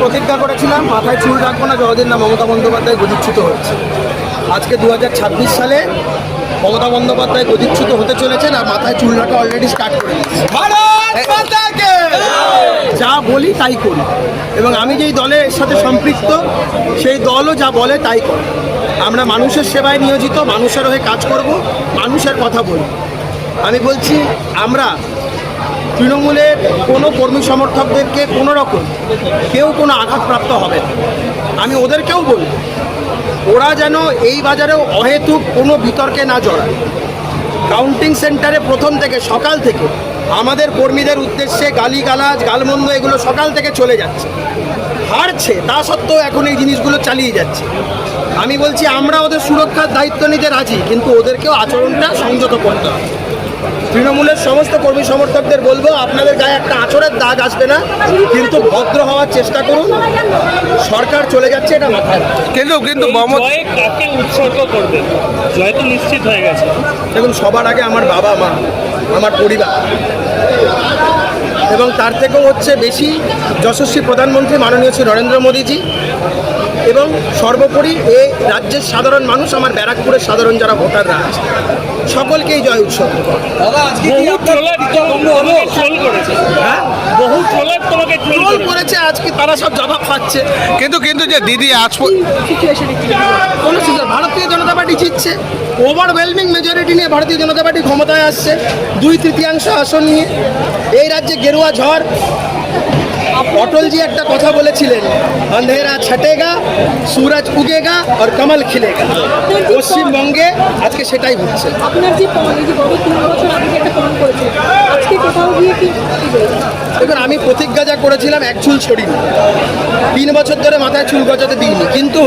প্রতিজ্ঞা করেছিলাম মাথায় চুল রাখবো না যতদিন না মমতা বন্দ্যোপাধ্যায় গদিচ্যুত হচ্ছে। আজকে 2026 সালে মমতা বন্দ্যোপাধ্যায় গদিচ্যুত হতে চলেছেন আর মাথায় চুল রাখা অলরেডি স্টার্ট করে দিয়েছে। যা বলি তাই করি এবং আমি যেই দলের সাথে সম্পৃক্ত সেই দলও যা বলে তাই করে। আমরা মানুষের সেবায় নিয়োজিত, মানুষের হয়ে কাজ করব, মানুষের কথা বলি। আমি বলছি আমরা তৃণমূলের কোনো কর্মী সমর্থকদেরকে কোনো রকম কেউ কোনো আঘাতপ্রাপ্ত হবে না। আমি ওদেরকেও বলি ওরা যেন এই বাজারেও অহেতুক কোনো বিতর্কে না জড়ায়। কাউন্টিং সেন্টারে প্রথম থেকে সকাল থেকে আমাদের কর্মীদের উদ্দেশ্যে গালিগালাজ গালমন্দ এগুলো সকাল থেকে চলে যাচ্ছে, হারছে তা সত্ত্বেও এখন এই জিনিসগুলো চালিয়ে যাচ্ছে। আমি বলছি আমরা ওদের সুরক্ষার দায়িত্ব নিতে রাজি, কিন্তু ওদেরকেও আচরণটা সংযত করতে হবে। তৃণমূলের সমস্ত কর্মী সমর্থকদের বলবো আপনাদের গায়ে একটা আঁচড়ের দাগ আসবে না, কিন্তু ভদ্র হওয়ার চেষ্টা করুন। সরকার চলে যাচ্ছে এটা মাথায়। কিন্তু জয় কাকে উৎসর্গ করবে? জয় তো নিশ্চিত হয়ে গেছে। দেখুন, সবার আগে আমার বাবা মা, আমার পরিবার, এবং তার থেকেও হচ্ছে বেশি যশস্বী প্রধানমন্ত্রী মাননীয় শ্রী নরেন্দ্র মোদীজি, এবং সর্বোপরি এই রাজ্যের সাধারণ মানুষ, আমার ব্যারাকপুরের সাধারণ যারা ভোটাররা আছে, সকলকেই জয় উৎসব। বহু ট্রোলার তোমাকে ট্রোল করেছে, আজকে তারা সব জবাব পাচ্ছে। কিন্তু যে দিদি ভারতীয় জনতা পার্টি জিতছে, ওভারওয়েলমিং মেজরিটি নিয়ে ভারতীয় জনতা পার্টি ক্ষমতায় আসছে, 2/3 আসন নিয়ে। এই রাজ্যে গেরুয়া ঝড়। অটলজি একটা কথা বলেছিলেন, আন্ধেরা ছটেগা, সুরজ উগেগা আর কমল খিলেগা। পশ্চিমবঙ্গে আজকে সেটাই হচ্ছে। আপনার যে গত 3 বছর আগে একটা ফোন করেছে, আজকে কোথাও গিয়ে কি দেখুন, আমি প্রতিজ্ঞা যা করেছিলাম এক চুল ছড়িনি, 3 বছর ধরে মাথায় চুল গজাতে দিইনি, কিন্তু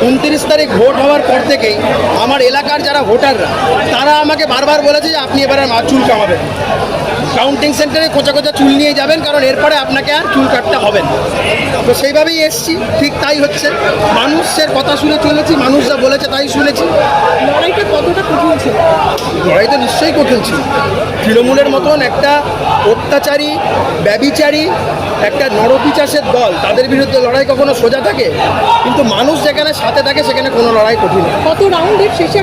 29 তারিখ ভোট হওয়ার পর থেকেই আমার এলাকার যারা ভোটাররা তারা আমাকে বারবার বলেছে যে আপনি এবারে চুল কামাবেন, কাউন্টিং সেন্টারে কোচা কোচা চুল নিয়ে যাবেন, কারণ এরপরে আপনাকে আর চুল কাটতে হবে না। তো সেইভাবেই এসছি, ঠিক তাই হচ্ছে। মানুষের কথা শুনে চলেছি, মানুষ যা বলেছে তাই শুনেছি। লড়াইটা কতটা কঠিন ছিল? লড়াই তো নিশ্চয়ই কঠিন ছিল। তৃণমূলের মতন একটা অত্যাচারী, ব্যভিচারী, একটা নরপিচাসের দল, তাদের বিরুদ্ধে লড়াই কখনো সোজা থাকে? কিন্তু মানুষ যেখানে সাথে থাকে সেখানে কোনো লড়াই কঠিন। কত রাউন্ডের শেষে